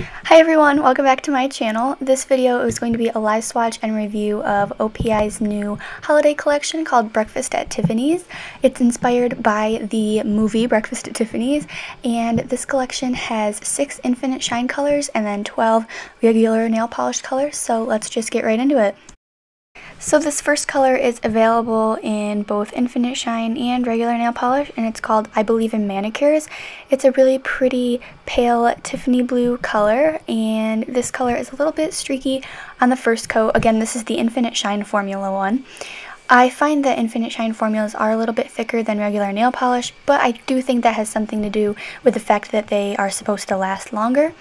Hi everyone, welcome back to my channel. This video is going to be a live swatch and review of OPI's new holiday collection called Breakfast at Tiffany's. It's inspired by the movie Breakfast at Tiffany's, and this collection has 6 Infinite Shine colors and then 12 regular nail polish colors, so let's just get right into it. So this first color is available in both Infinite Shine and regular nail polish, and it's called I Believe in Manicures. It's a really pretty pale Tiffany blue color, and this color is a little bit streaky on the first coat. Again, this is the Infinite Shine Formula one. I find that Infinite Shine formulas are a little bit thicker than regular nail polish, but I do think that has something to do with the fact that they are supposed to last longer.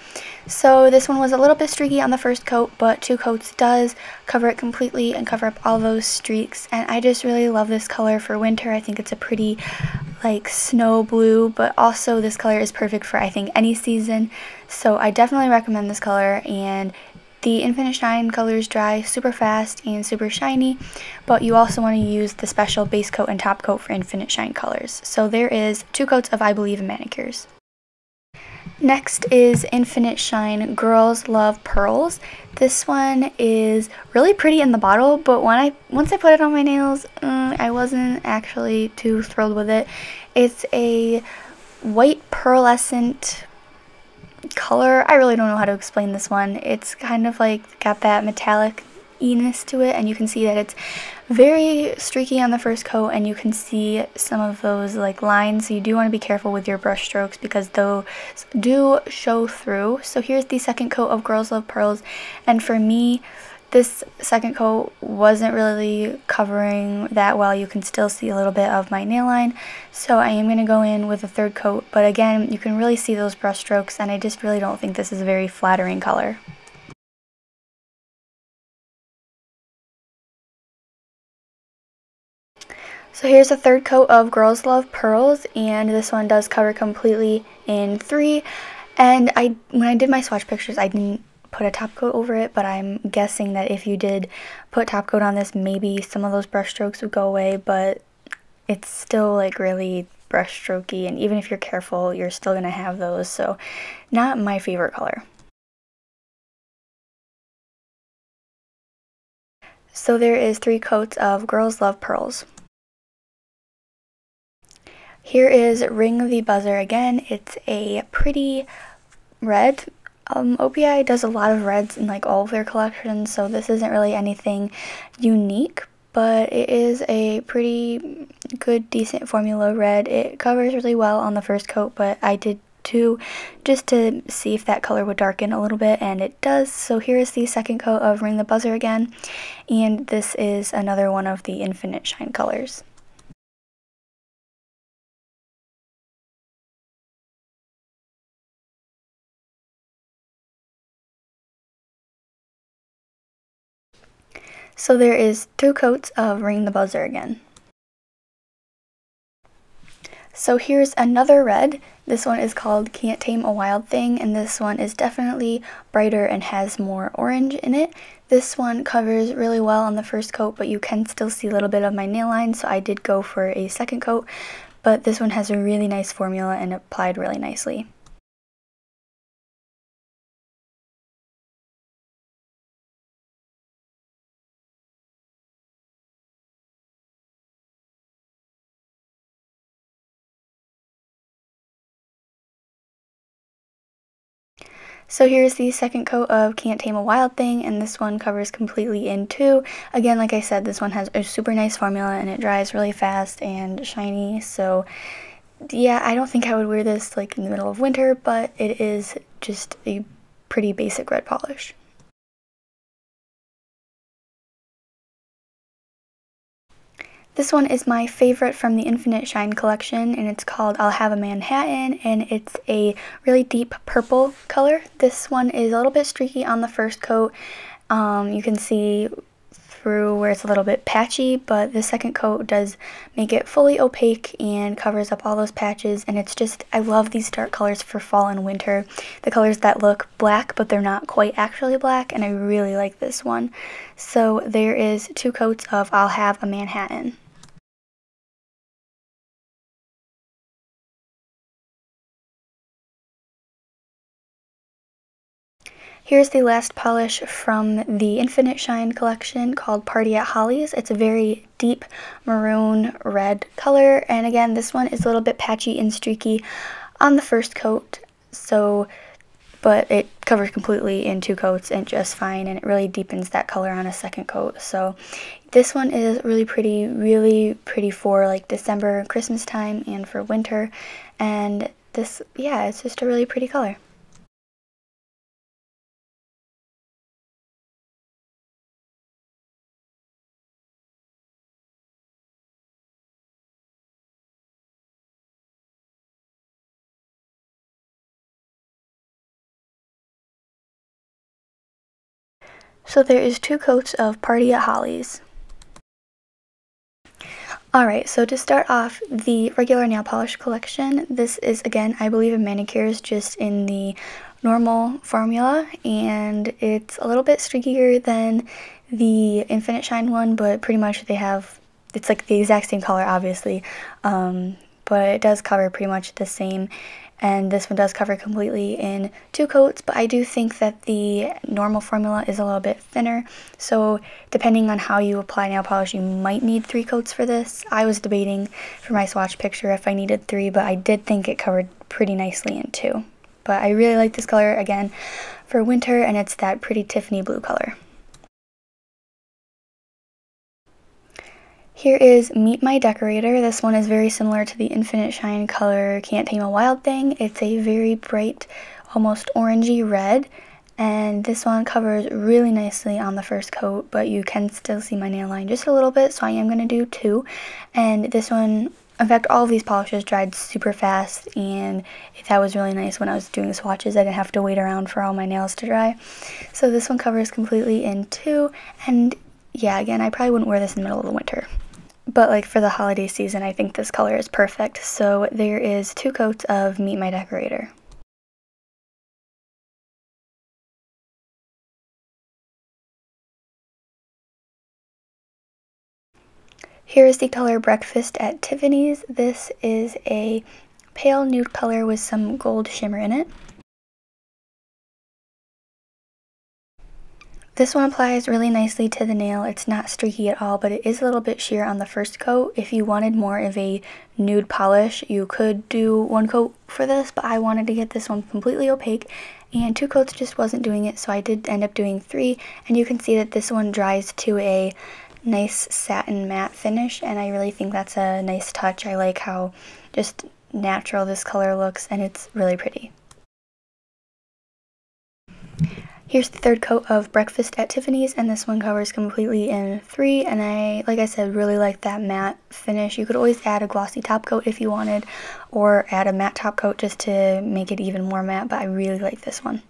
So this one was a little bit streaky on the first coat, but 2 coats does cover it completely and cover up all those streaks. And I just really love this color for winter. I think it's a pretty like snow blue, but also this color is perfect for I think any season. So I definitely recommend this color, and the Infinite Shine colors dry super fast and super shiny, but you also want to use the special base coat and top coat for Infinite Shine colors. So there is 2 coats of I Believe in Manicures. Next is Infinite Shine Girls Love Pearls. This one is really pretty in the bottle, but once I put it on my nails, I wasn't actually too thrilled with it. It's a white pearlescent color. I really don't know how to explain this one. It's kind of like got that metallic-iness to it, and you can see that it's very streaky on the first coat, and you can see some of those like lines, so you do want to be careful with your brush strokes because those do show through. So here's the second coat of Girls Love Pearls, and for me this second coat wasn't really covering that well. You can still see a little bit of my nail line, so I am going to go in with a third coat, but again, you can really see those brush strokes, and I just really don't think this is a very flattering color. So here's a third coat of Girls Love Pearls, and this one does cover completely in 3, and when I did my swatch pictures, I didn't put a top coat over it, but I'm guessing that if you did put top coat on this, maybe some of those brush strokes would go away, but it's still like really brush strokey, and even if you're careful, you're still gonna have those, so not my favorite color. So there is 3 coats of Girls Love Pearls. Here is Ring the Buzzer again. It's a pretty red. OPI does a lot of reds in like all of their collections, so this isn't really anything unique, but it is a pretty good, decent formula red. It covers really well on the first coat, but I did too just to see if that color would darken a little bit, and it does. So here is the second coat of Ring the Buzzer again, and this is another one of the Infinite Shine colors. So there is 2 coats of Ring the Buzzer again. So here's another red. This one is called Can't Tame a Wild Thing, and this one is definitely brighter and has more orange in it. This one covers really well on the first coat, but you can still see a little bit of my nail line, so I did go for a second coat, but this one has a really nice formula and applied really nicely. So here's the second coat of Can't Tame a Wild Thing, and this one covers completely in 2. Again, like I said, this one has a super nice formula and it dries really fast and shiny, so yeah, I don't think I would wear this like in the middle of winter, but it is just a pretty basic red polish. This one is my favorite from the Infinite Shine collection, and it's called I'll Have a Manhattan, and it's a really deep purple color. This one is a little bit streaky on the first coat. You can see through where it's a little bit patchy, but the second coat does make it fully opaque and covers up all those patches, and it's just, I love these dark colors for fall and winter. The colors that look black, but they're not quite actually black, and I really like this one. So there is 2 coats of I'll Have a Manhattan. Here's the last polish from the Infinite Shine collection called Party at Holly's. It's a very deep maroon red color, and again, this one is a little bit patchy and streaky on the first coat, but it covers completely in 2 coats and just fine, and it really deepens that color on a second coat. So this one is really pretty for like December, Christmas time, and for winter, and this, yeah, it's just a really pretty color. So there is 2 coats of Party at Holly's. Alright, so to start off, the regular nail polish collection, this is, again, I believe a manicures just in the normal formula, and it's a little bit streakier than the Infinite Shine one, but pretty much it's like the exact same color, obviously, but it does cover pretty much the same. And this one does cover completely in 2 coats, but I do think that the normal formula is a little bit thinner, so depending on how you apply nail polish, you might need 3 coats for this. I was debating for my swatch picture if I needed 3, but I did think it covered pretty nicely in 2. But I really like this color, again, for winter, and it's that pretty Tiffany blue color. Here is Meet My Decorator. This one is very similar to the Infinite Shine color Can't Tame a Wild Thing. It's a very bright, almost orangey red, and this one covers really nicely on the first coat, but you can still see my nail line just a little bit, so I am going to do 2. And this one, in fact, all of these polishes dried super fast, and that was really nice when I was doing swatches. I didn't have to wait around for all my nails to dry. So this one covers completely in 2, and yeah, again, I probably wouldn't wear this in the middle of the winter. But like for the holiday season, I think this color is perfect. So there is 2 coats of Meet My Decorator. Here is the color Breakfast at Tiffany's. This is a pale nude color with some gold shimmer in it. This one applies really nicely to the nail. It's not streaky at all, but it is a little bit sheer on the first coat. If you wanted more of a nude polish, you could do 1 coat for this, but I wanted to get this one completely opaque, and 2 coats just wasn't doing it, so I did end up doing 3, and you can see that this one dries to a nice satin matte finish, and I really think that's a nice touch. I like how just natural this color looks, and it's really pretty. Here's the 3rd coat of Breakfast at Tiffany's, and this one covers completely in 3, and like I said, really like that matte finish. You could always add a glossy top coat if you wanted, or add a matte top coat just to make it even more matte, but I really like this one.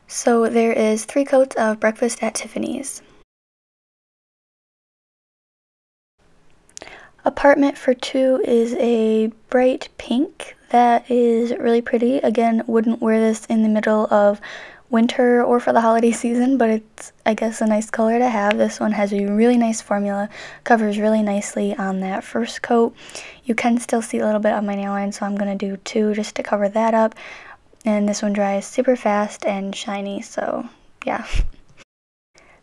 So there is 3 coats of Breakfast at Tiffany's. Apartment for 2 is a bright pink that is really pretty. Again, wouldn't wear this in the middle of winter or for the holiday season, but it's, I guess, a nice color to have. This one has a really nice formula, covers really nicely on that first coat. You can still see a little bit of my nail line, so I'm going to do 2 just to cover that up. And this one dries super fast and shiny, so yeah.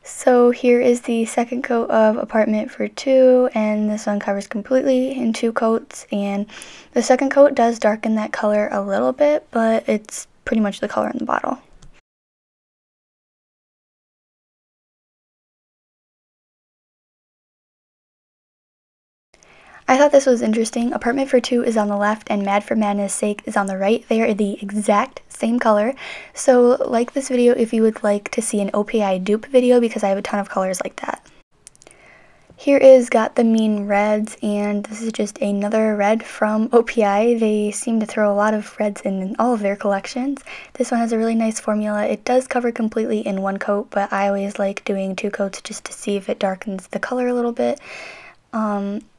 So here is the 2nd coat of Apartment for 2, and this one covers completely in 2 coats, and the 2nd coat does darken that color a little bit, but it's pretty much the color in the bottle. I thought this was interesting. Apartment for 2 is on the left and Mad for Madness' Sake is on the right. They are the exact same color. So like this video if you would like to see an OPI dupe video, because I have a ton of colors like that. Here is Got the Mean Reds, and this is just another red from OPI. They seem to throw a lot of reds in all of their collections. This one has a really nice formula. It does cover completely in 1 coat, but I always like doing 2 coats just to see if it darkens the color a little bit.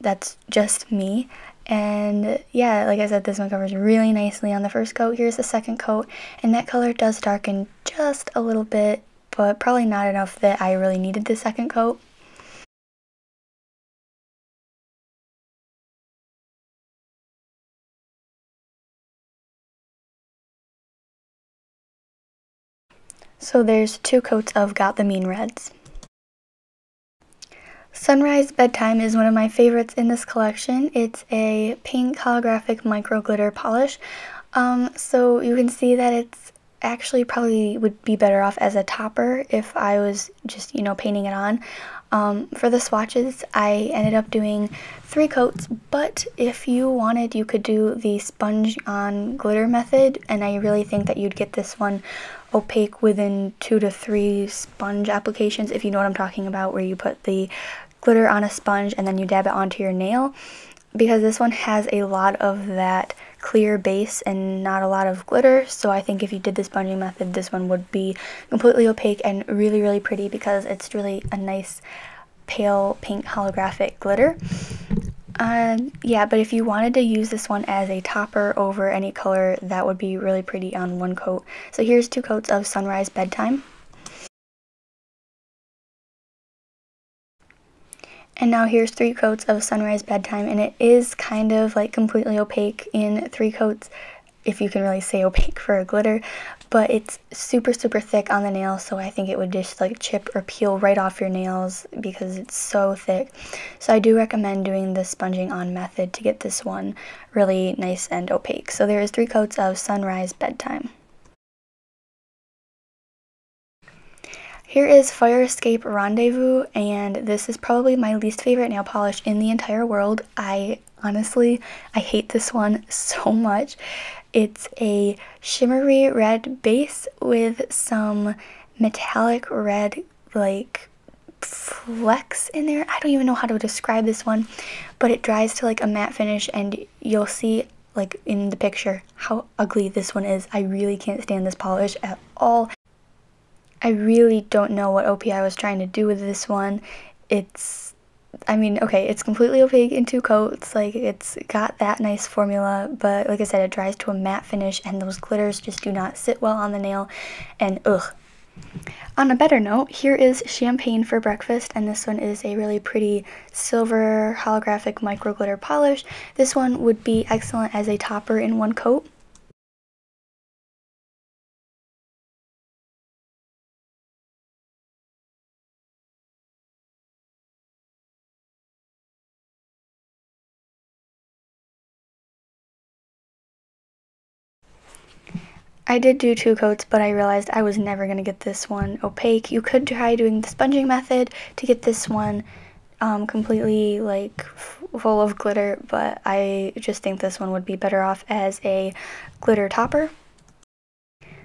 That's just me. And yeah, like I said, this one covers really nicely on the first coat. Here's the 2nd coat, and that color does darken just a little bit, but probably not enough that I really needed the 2nd coat. So there's 2 coats of Got the Mean Reds. Sunrise Bedtime is one of my favorites in this collection. It's a pink holographic micro glitter polish. So you can see that it's actually probably would be better off as a topper if I was just, painting it on. For the swatches, I ended up doing 3 coats, but if you wanted, you could do the sponge on glitter method, and I really think that you'd get this one opaque within 2 to 3 sponge applications, if you know what I'm talking about, where you put the glitter on a sponge and then you dab it onto your nail, because this one has a lot of that clear base and not a lot of glitter. So I think if you did the sponging method, this one would be completely opaque and really, really pretty, because it's really a nice pale pink holographic glitter. Yeah, but if you wanted to use this one as a topper over any color, that would be really pretty on 1 coat. So here's 2 coats of Sunrise Bedtime. And now here's 3 coats of Sunrise Bedtime, and it is kind of like completely opaque in 3 coats, if you can really say opaque for a glitter, but it's super, super thick on the nail, so I think it would just like chip or peel right off your nails because it's so thick. So I do recommend doing the sponging on method to get this one really nice and opaque. So there is 3 coats of Sunrise Bedtime. Here is Fire Escape Rendezvous, and this is probably my least favorite nail polish in the entire world. Honestly, I hate this one so much. It's a shimmery red base with some metallic red like flecks in there. I don't even know how to describe this one, but it dries to like a matte finish, and you'll see like in the picture how ugly this one is. I really can't stand this polish at all. I really don't know what OPI was trying to do with this one. It's completely opaque in 2 coats, like it's got that nice formula, but like I said, it dries to a matte finish, and those glitters just do not sit well on the nail, and ugh. On a better note, here is Champagne for Breakfast, and this one is a really pretty silver holographic micro glitter polish. This one would be excellent as a topper in 1 coat. I did do 2 coats, but I realized I was never going to get this one opaque. You could try doing the sponging method to get this one completely like full of glitter, but I just think this one would be better off as a glitter topper.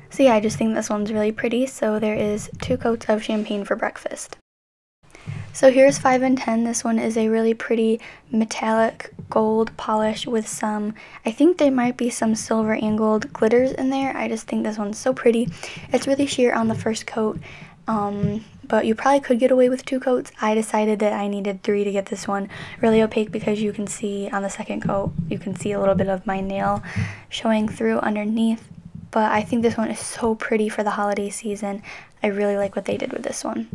So yeah, I just think this one's really pretty. So there is 2 coats of Champagne for Breakfast. So here's 5 and 10. This one is a really pretty metallic gold polish with some, I think there might be some silver and gold glitters in there. I just think this one's so pretty. It's really sheer on the first coat, but you probably could get away with 2 coats. I decided that I needed 3 to get this one really opaque, because you can see on the second coat, you can see a little bit of my nail showing through underneath. But I think this one is so pretty for the holiday season. I really like what they did with this one.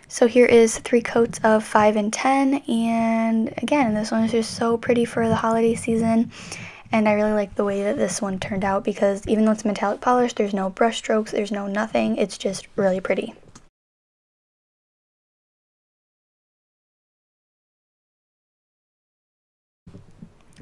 So here is 3 coats of 5 and 10, and again, this one is just so pretty for the holiday season, and I really like the way that this one turned out, because even though it's metallic polish, there's no brush strokes, there's no nothing, it's just really pretty.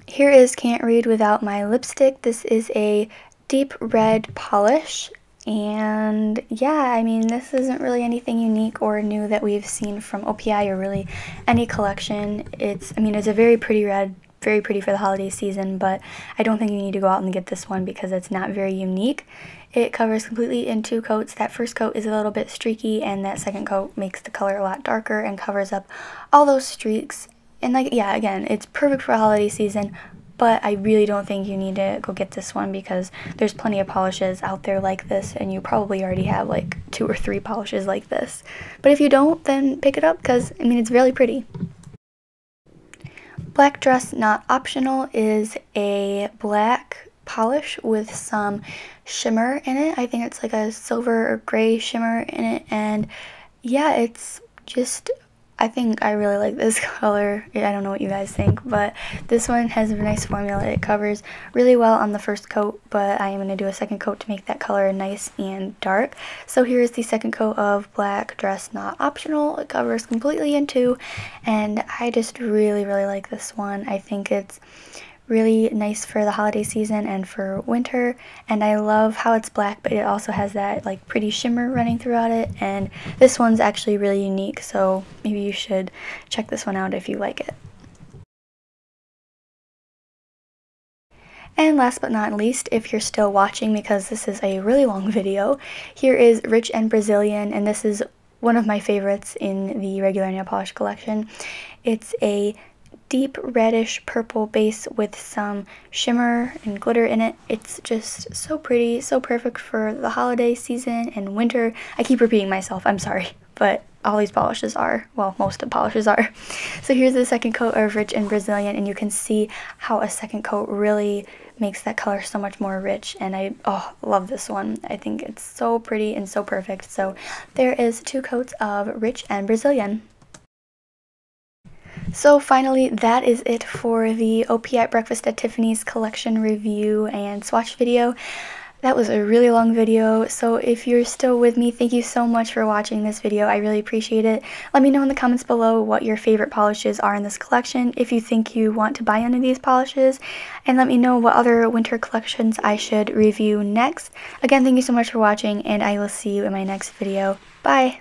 Here is Can't Read Without My Lipstick. This is a deep red polish. And yeah, I mean, this isn't really anything unique or new that we've seen from OPI or really any collection. It's a very pretty red, very pretty for the holiday season, but I don't think you need to go out and get this one because it's not very unique. It covers completely in 2 coats. That first coat is a little bit streaky, and that second coat makes the color a lot darker and covers up all those streaks. And like, yeah, again, it's perfect for holiday season, but I really don't think you need to go get this one because there's plenty of polishes out there like this, and you probably already have like 2 or 3 polishes like this. But if you don't, then pick it up because, it's really pretty. Black Dress Not Optional is a black polish with some shimmer in it. I think it's like a silver or gray shimmer in it, and yeah, it's just I think I really like this color. I don't know what you guys think, but this one has a nice formula. It covers really well on the first coat, but I am going to do a second coat to make that color nice and dark. So here is the second coat of Black Dress Not Optional. It covers completely in two, and I just really like this one. I think it's really nice for the holiday season and for winter, and I love how it's black, but it also has that like pretty shimmer running throughout it, and this one's actually really unique, so maybe you should check this one out if you like it. And last but not least, if you're still watching, because this is a really long video, here is Rich and Brazilian, and this is one of my favorites in the regular nail polish collection. It's a deep reddish purple base with some shimmer and glitter in it. It's just so pretty, so perfect for the holiday season and winter. I keep repeating myself, I'm sorry, but all these polishes are, well, most of the polishes are. So here's the second coat of Rich and Brazilian, and you can see how a second coat really makes that color so much more rich, and I love this one. I think it's so pretty and so perfect. So there is 2 coats of Rich and Brazilian. So finally, that is it for the OPI Breakfast at Tiffany's collection review and swatch video. That was a really long video, so if you're still with me, thank you so much for watching this video. I really appreciate it. Let me know in the comments below what your favorite polishes are in this collection, if you think you want to buy any of these polishes, and let me know what other winter collections I should review next. Again, thank you so much for watching, and I will see you in my next video. Bye!